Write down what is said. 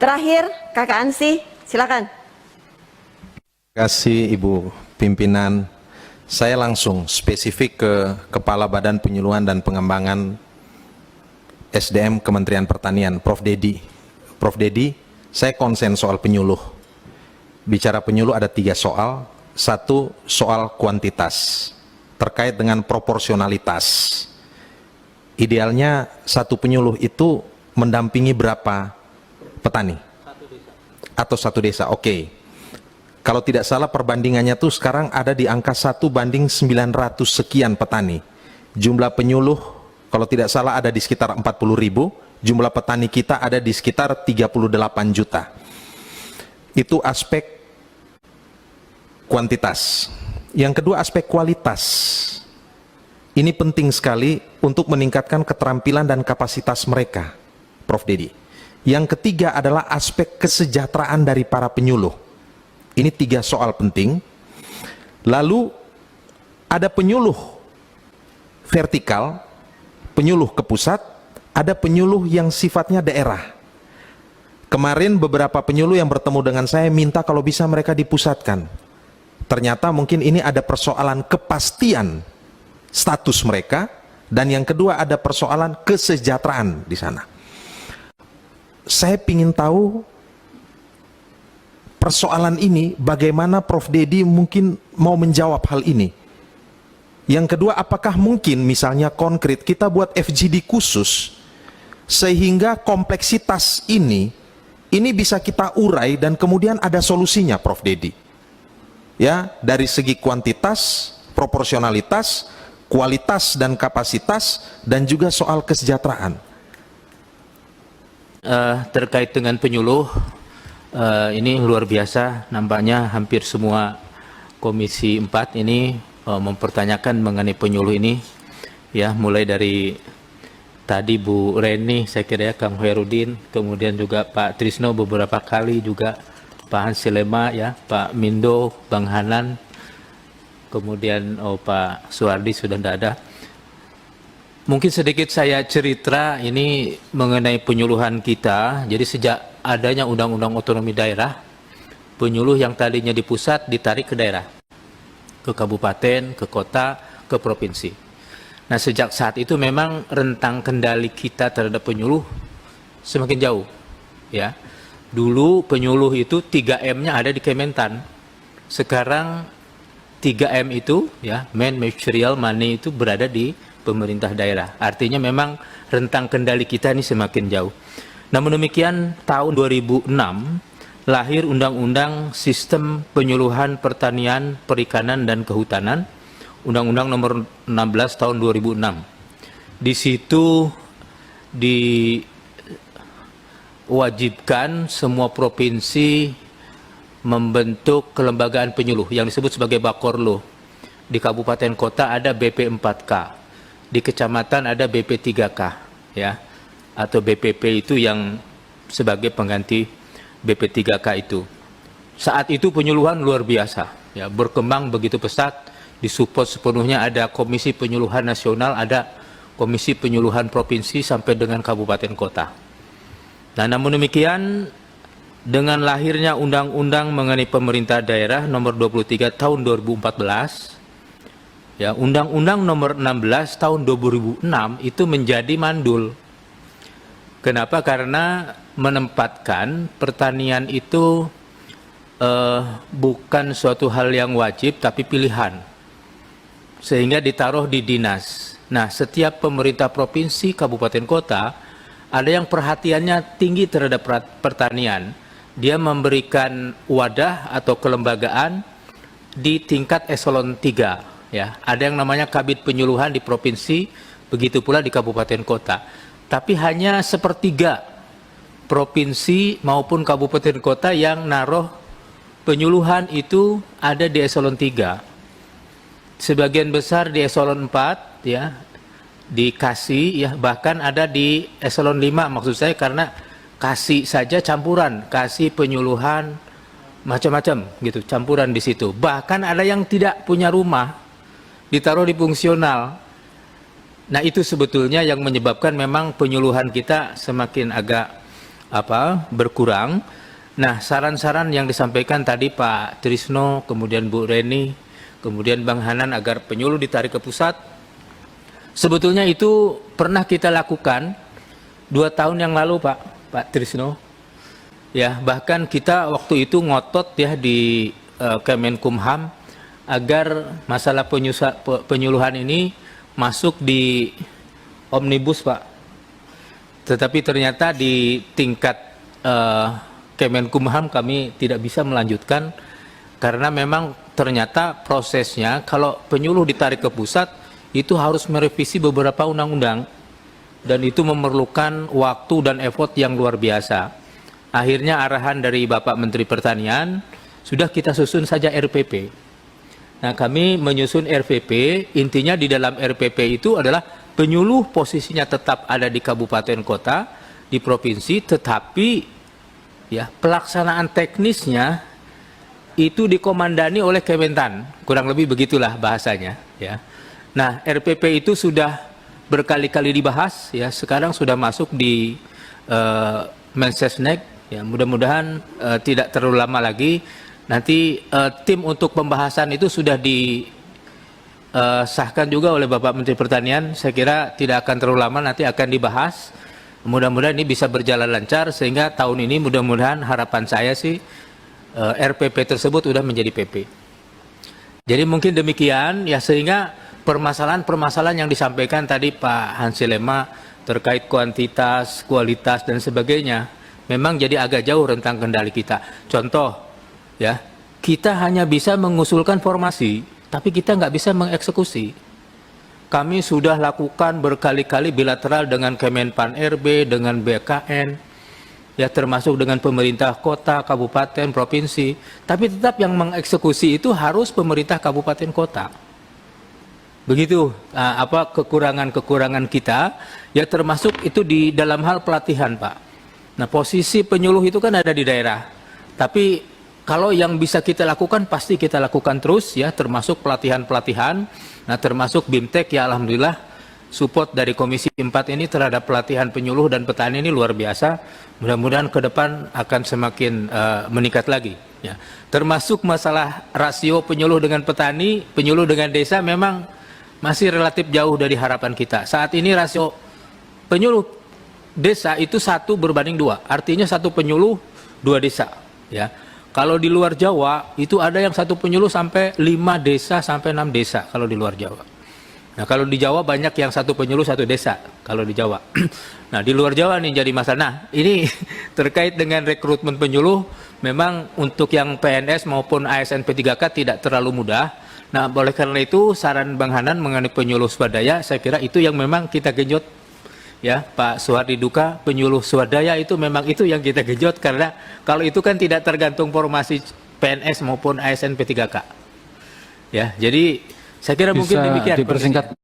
Terakhir, Kakak Ansi, silakan. Terima kasih Ibu Pimpinan. Saya langsung spesifik ke Kepala Badan Penyuluhan dan Pengembangan SDM Kementerian Pertanian, Prof. Dedi. Prof. Dedi, saya konsen soal penyuluh. Bicara penyuluh ada 3 soal. 1, soal kuantitas, terkait dengan proporsionalitas. Idealnya satu penyuluh itu mendampingi berapa petani? Atau satu desa, oke. Kalau tidak salah perbandingannya tuh sekarang ada di angka 1:900 sekian petani. Jumlah penyuluh kalau tidak salah ada di sekitar 40.000, jumlah petani kita ada di sekitar 38 juta. Itu aspek kuantitas. Yang kedua aspek kualitas. Ini penting sekali untuk meningkatkan keterampilan dan kapasitas mereka, Prof. Dedi. Yang ketiga adalah aspek kesejahteraan dari para penyuluh. Ini 3 soal penting. Lalu ada penyuluh vertikal, penyuluh ke pusat, ada penyuluh yang sifatnya daerah. Kemarin beberapa penyuluh yang bertemu dengan saya minta kalau bisa mereka dipusatkan. Ternyata mungkin ini ada persoalan kepastian status mereka, dan yang kedua ada persoalan kesejahteraan di sana. Saya ingin tahu persoalan ini bagaimana Prof. Dedi mungkin mau menjawab hal ini. Yang kedua, apakah mungkin misalnya konkret kita buat FGD khusus sehingga kompleksitas ini bisa kita urai dan kemudian ada solusinya, Prof. Dedi. Ya, dari segi kuantitas, proporsionalitas, kualitas dan kapasitas, dan juga soal kesejahteraan. Terkait dengan penyuluh, ini luar biasa, nampaknya hampir semua Komisi 4 ini mempertanyakan mengenai penyuluh ini, ya, mulai dari tadi Bu Reni, saya kira ya, Kang Herudin, kemudian juga Pak Trisno beberapa kali, juga Pak Hansilema, ya, Pak Mindo, Bang Hanan, kemudian Pak Suwardi sudah tidak ada. Mungkin sedikit saya cerita ini mengenai penyuluhan kita. Jadi sejak adanya Undang-Undang Otonomi Daerah, penyuluh yang tadinya di pusat ditarik ke daerah, ke kabupaten, ke kota, ke provinsi. Nah, sejak saat itu memang rentang kendali kita terhadap penyuluh semakin jauh, ya. Dulu penyuluh itu 3M-nya ada di Kementan. Sekarang 3M itu, ya, man, material, money, itu berada di pemerintah daerah. Artinya memang rentang kendali kita ini semakin jauh. Namun demikian, tahun 2006 lahir Undang-Undang Sistem Penyuluhan Pertanian, Perikanan, dan Kehutanan, Undang-Undang Nomor 16 Tahun 2006. Di situ diwajibkan semua provinsi membentuk kelembagaan penyuluh yang disebut sebagai Bakorlo. Di kabupaten kota ada BP4K. Di kecamatan ada BP3K, ya, atau BPP itu yang sebagai pengganti BP3K itu. Saat itu penyuluhan luar biasa, ya, berkembang begitu pesat, disupport sepenuhnya, ada Komisi Penyuluhan Nasional, ada Komisi Penyuluhan Provinsi sampai dengan kabupaten kota. Nah, namun demikian, dengan lahirnya Undang-Undang mengenai pemerintah daerah Nomor 23 Tahun 2014, ya, Undang-Undang Nomor 16 Tahun 2006 itu menjadi mandul. Kenapa? Karena menempatkan pertanian itu bukan suatu hal yang wajib tapi pilihan, sehingga ditaruh di dinas. Nah, setiap pemerintah provinsi, kabupaten, kota ada yang perhatiannya tinggi terhadap pertanian. Dia memberikan wadah atau kelembagaan di tingkat eselon 3. Ya, ada yang namanya Kabid Penyuluhan di provinsi, begitu pula di kabupaten kota. Tapi hanya sepertiga provinsi maupun kabupaten kota yang naruh penyuluhan itu ada di eselon 3. Sebagian besar di eselon 4, ya, dikasih, ya, bahkan ada di eselon 5, maksud saya, karena kasih saja campuran, kasih penyuluhan macam-macam gitu, campuran di situ. Bahkan ada yang tidak punya rumah, ditaruh di fungsional. Nah, itu sebetulnya yang menyebabkan memang penyuluhan kita semakin agak berkurang. Nah, saran-saran yang disampaikan tadi Pak Trisno, kemudian Bu Reni, kemudian Bang Hanan agar penyuluh ditarik ke pusat, sebetulnya itu pernah kita lakukan 2 tahun yang lalu Pak Trisno. Ya, bahkan kita waktu itu ngotot ya di Kemenkumham agar masalah penyuluhan ini masuk di omnibus Pak. Tetapi ternyata di tingkat Kemenkumham kami tidak bisa melanjutkan karena memang ternyata prosesnya kalau penyuluh ditarik ke pusat itu harus merevisi beberapa undang-undang dan itu memerlukan waktu dan effort yang luar biasa. Akhirnya arahan dari Bapak Menteri Pertanian sudah kita susun saja RPP. Nah, kami menyusun RPP, intinya di dalam RPP itu adalah penyuluh posisinya tetap ada di kabupaten kota, di provinsi, tetapi ya pelaksanaan teknisnya itu dikomandani oleh Kementan, kurang lebih begitulah bahasanya. Ya. Nah, RPP itu sudah berkali-kali dibahas, ya sekarang sudah masuk di Mensesnek, ya mudah-mudahan tidak terlalu lama lagi. Nanti tim untuk pembahasan itu sudah disahkan juga oleh Bapak Menteri Pertanian. Saya kira tidak akan terlalu lama, nanti akan dibahas. Mudah-mudahan ini bisa berjalan lancar sehingga tahun ini mudah-mudahan harapan saya sih RPP tersebut sudah menjadi PP. Jadi mungkin demikian ya, sehingga permasalahan-permasalahan yang disampaikan tadi Pak Hansilema terkait kuantitas, kualitas dan sebagainya memang jadi agak jauh rentang kendali kita. Contoh ya, kita hanya bisa mengusulkan formasi, tapi kita nggak bisa mengeksekusi. Kami sudah lakukan berkali-kali bilateral dengan Kemenpan RB, dengan BKN, ya termasuk dengan pemerintah kota, kabupaten, provinsi. Tapi tetap yang mengeksekusi itu harus pemerintah kabupaten kota. Begitu kekurangan-kekurangan kita, ya termasuk itu di dalam hal pelatihan Pak. Nah, posisi penyuluh itu kan ada di daerah, tapi kalau yang bisa kita lakukan pasti kita lakukan terus ya, termasuk pelatihan-pelatihan. Nah, termasuk BIMTEK ya alhamdulillah support dari Komisi 4 ini terhadap pelatihan penyuluh dan petani ini luar biasa. Mudah-mudahan ke depan akan semakin meningkat lagi ya. Termasuk masalah rasio penyuluh dengan petani, penyuluh dengan desa memang masih relatif jauh dari harapan kita. Saat ini rasio penyuluh desa itu 1 berbanding 2. Artinya 1 penyuluh 2 desa ya. Kalau di luar Jawa itu ada yang 1 penyuluh sampai 5 desa sampai 6 desa kalau di luar Jawa. Nah, kalau di Jawa banyak yang 1 penyuluh 1 desa kalau di Jawa. Nah, di luar Jawa nih jadi masalah. Nah, ini terkait dengan rekrutmen penyuluh memang untuk yang PNS maupun ASN P3K tidak terlalu mudah. Nah, oleh karena itu saran Bang Hanan mengenai penyuluh swadaya, saya kira itu yang memang kita genjot. Ya, Pak Suhardi Duka, penyuluh swadaya itu memang itu yang kita genjot karena kalau itu kan tidak tergantung formasi PNS maupun ASN P3K. Ya, jadi saya kira mungkin demikian. Dipersingkat.